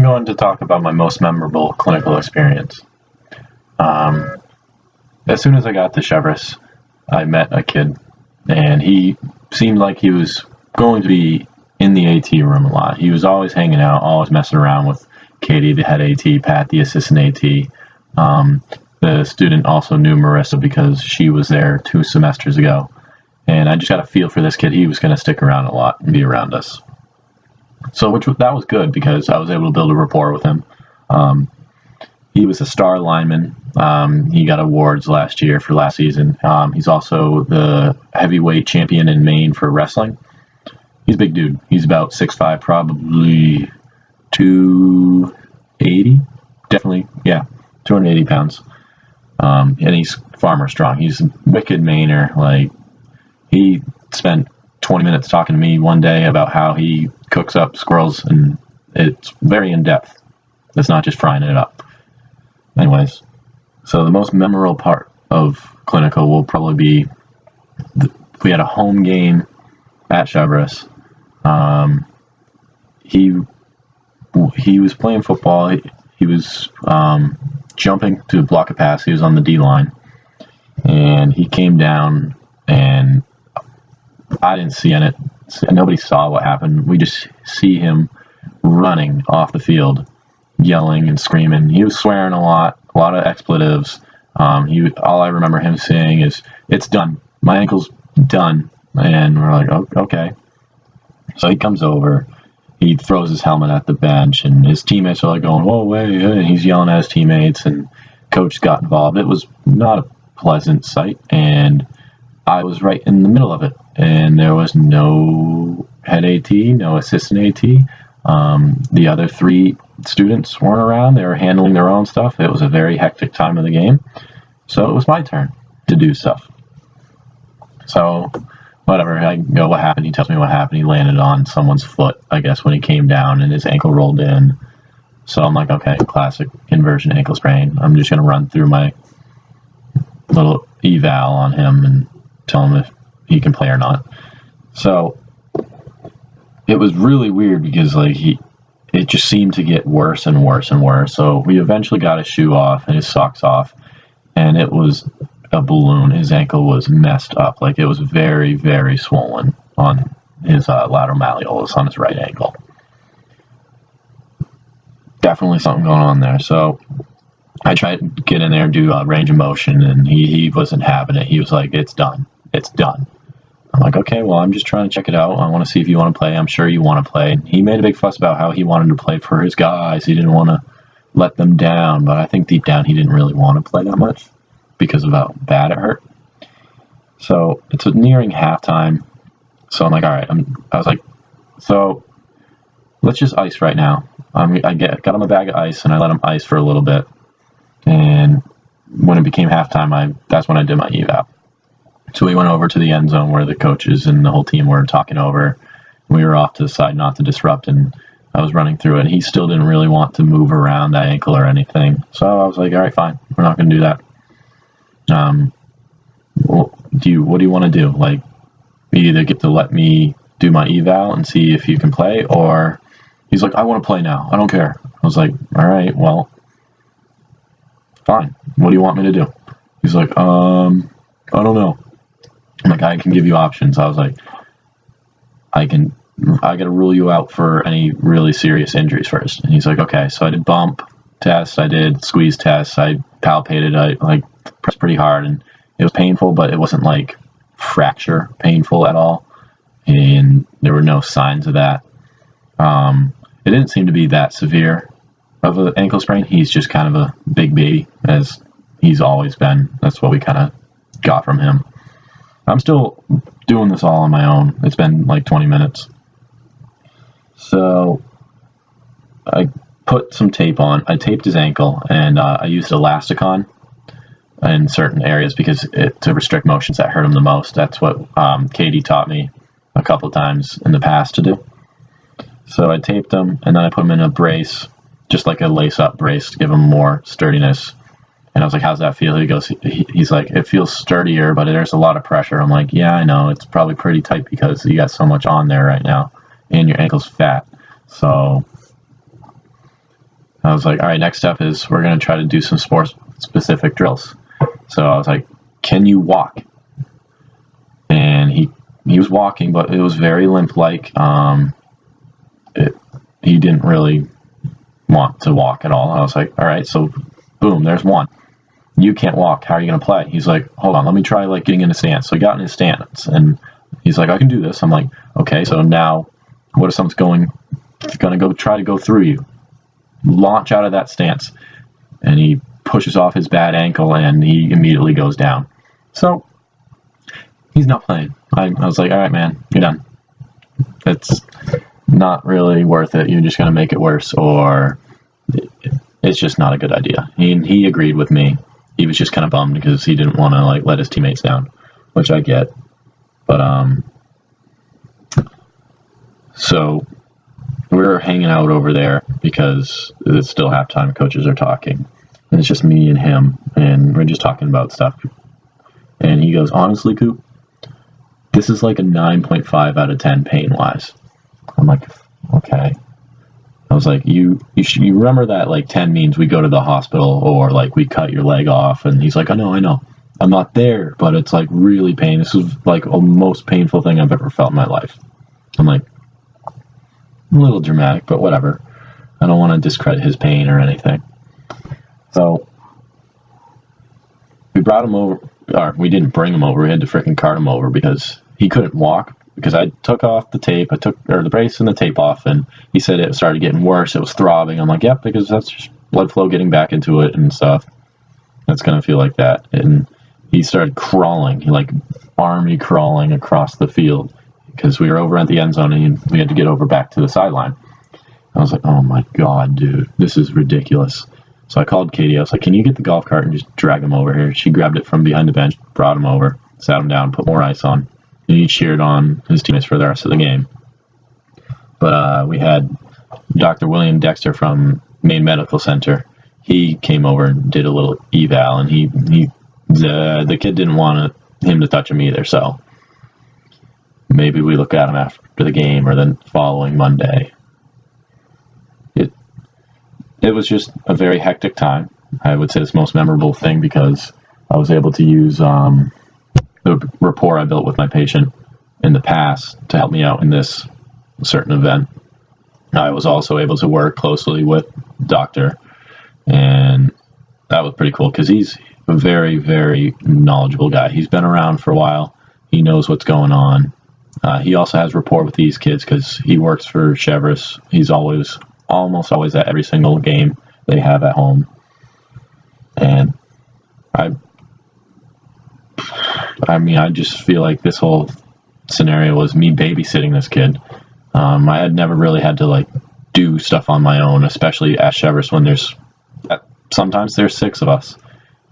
going to talk about my most memorable clinical experience. As soon as I got to cheverus, I met a kid, and he seemed like he was going to be in the AT room a lot. He was always hanging out, always messing around with Katie, the head AT, Pat, the assistant AT. The student also knew Marissa because she was there 2 semesters ago. And I just got a feel for this kid. He was going to stick around a lot and be around us. So that was good because I was able to build a rapport with him. He was a star lineman. He got awards last year for last season. He's also the heavyweight champion in Maine for wrestling. He's a big dude. He's about 6'5", probably 280. Definitely, yeah, 280 pounds. And he's farmer strong. He's a wicked Mainer. Like, he spent 20 minutes talking to me one day about how he cooks up squirrels, and it's very in-depth. It's not just frying it up. Anyways, so the most memorable part of clinical will probably be we had a home game at cheverus. He was playing football. He was jumping to block a pass. He was on the D-line, and he came down, and I didn't see it. Nobody saw what happened. We just see him running off the field, yelling and screaming. He was swearing a lot of expletives. All I remember him saying is, "It's done. My ankle's done." And we're like, "Oh, okay." So he comes over. He throws his helmet at the bench, and his teammates are like going, "Whoa, wait!" And he's yelling at his teammates, and coach got involved. It was not a pleasant sight, and I was right in the middle of it, and there was no head AT, no assistant AT. The other 3 students weren't around. They were handling their own stuff. It was a very hectic time of the game, so it was my turn to do stuff. So whatever, I go, "What happened?" He tells me what happened. He landed on someone's foot, I guess, when he came down, and his ankle rolled in. So I'm like, okay, classic inversion ankle sprain. I'm just going to run through my little eval on him and tell him if he can play or not. So it was really weird because it just seemed to get worse and worse and worse. So we eventually got his shoe off and his socks off, and it was a balloon. His ankle was messed up. Like, it was very, very swollen on his lateral malleolus on his right ankle. Definitely something going on there. So I tried to get in there and do a range of motion, and he wasn't having it. He was like, "It's done. It's done." I'm like, "Okay, well, I'm just trying to check it out. I want to see if you want to play. I'm sure you want to play." He made a big fuss about how he wanted to play for his guys. He didn't want to let them down, but I think deep down he didn't really want to play that much because of how bad it hurt. So it's nearing halftime. So I'm like, all right. I was like, so let's just ice right now. I got him a bag of ice, and I let him ice for a little bit. And when it became halftime, that's when I did my eval. So we went over to the end zone where the coaches and the whole team were talking over. We were off to the side not to disrupt, and I was running through it. He still didn't really want to move around that ankle or anything. So I was like, all right, fine. We're not going to do that. What do you want to do? Like, you either get to let me do my eval and see if you can play, or he's like, "I want to play now. I don't care." I was like, all right, well, fine. What do you want me to do? He's like, I don't know. I'm like, I can give you options. I was like, I got to rule you out for any really serious injuries first. And he's like, okay. So I did bump tests. I did squeeze tests. I palpated. I pressed pretty hard, and it was painful, but it wasn't like fracture painful at all. And there were no signs of that. It didn't seem to be that severe of an ankle sprain. He's just kind of a big baby, as he's always been. That's what we kind of got from him. I'm still doing this all on my own. It's been like 20 minutes. So I put some tape on. I taped his ankle, and I used Elasticon in certain areas because to restrict motions that hurt him the most. That's what Katie taught me a couple times in the past to do. So I taped him, and then I put him in a brace, just like a lace-up brace to give him more sturdiness. And I was like, "How's that feel?" He's like, "It feels sturdier, but there's a lot of pressure." I'm like, "Yeah, I know. It's probably pretty tight because you got so much on there right now, and your ankle's fat." So I was like, all right, next step is we're going to try to do some sport-specific drills. So I was like, can you walk? And he was walking, but it was very limp-like. He didn't really want to walk at all. I was like, all right, so boom, there's one. You can't walk. How are you going to play? He's like, hold on, let me try like getting in a stance. So he got in his stance, and he's like, I can do this. I'm like, okay, so now what if someone's going to go try to go through you? Launch out of that stance. And he pushes off his bad ankle, and he immediately goes down. So he's not playing. I was like, all right, man, you're done. It's not really worth it. You're just going to make it worse, or it's just not a good idea. He agreed with me. He was just kind of bummed because he didn't want to like let his teammates down, which I get. But so we're hanging out over there because it's still halftime. Coaches are talking, and it's just me and him, and we're just talking about stuff. And he goes, honestly, Coop, this is like a 9.5 out of 10 pain-wise. I'm like, okay. I was like, you remember that like 10 means we go to the hospital or like we cut your leg off? And he's like, I know. I'm not there, but it's like really pain. This is like the most painful thing I've ever felt in my life. I'm like, a little dramatic, but whatever. I don't want to discredit his pain or anything. So we brought him over, or we didn't bring him over. We had to freaking cart him over because he couldn't walk. Because I took off the tape, the brace and the tape off, and he said it started getting worse. It was throbbing. I'm like, yep, because that's just blood flow getting back into it and stuff. It's going to feel like that. And he started crawling, like army crawling across the field because we were over at the end zone and we had to get over back to the sideline. I was like, oh my God, dude, this is ridiculous. So I called Katie. I was like, can you get the golf cart and just drag him over here? She grabbed it from behind the bench, brought him over, sat him down, put more ice on. And he cheered on his teammates for the rest of the game. But we had Dr. William Dexter from Maine Medical Center. He came over and did a little eval, and the kid didn't want him to touch him either. So maybe we look at him after the game or the following Monday. It was just a very hectic time. I would say it's the most memorable thing because I was able to use the rapport I built with my patient in the past to help me out in this certain event. I was also able to work closely with the doctor, and that was pretty cool because he's a very, very knowledgeable guy. He's been around for a while. He knows what's going on. He also has rapport with these kids because he works for Cheverus. He's almost always at every single game they have at home. And I just feel like this whole scenario was me babysitting this kid. I had never really had to like do stuff on my own, especially at Cheverus when sometimes there's 6 of us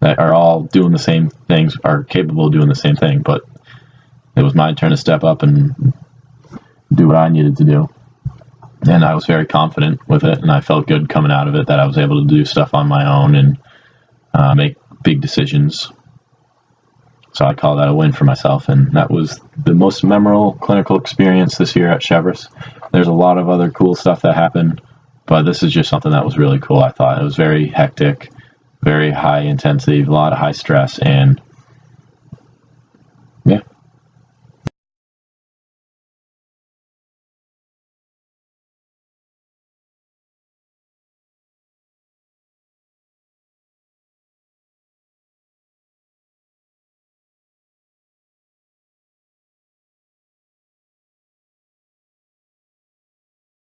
that are all doing the same things, are capable of doing the same thing. But it was my turn to step up and do what I needed to do. And I was very confident with it, and I felt good coming out of it that I was able to do stuff on my own and make big decisions. So I call that a win for myself, and that was the most memorable clinical experience this year at Cheverus. There's a lot of other cool stuff that happened, but this is just something that was really cool. I thought it was very hectic, very high intensity, a lot of high stress, and yeah,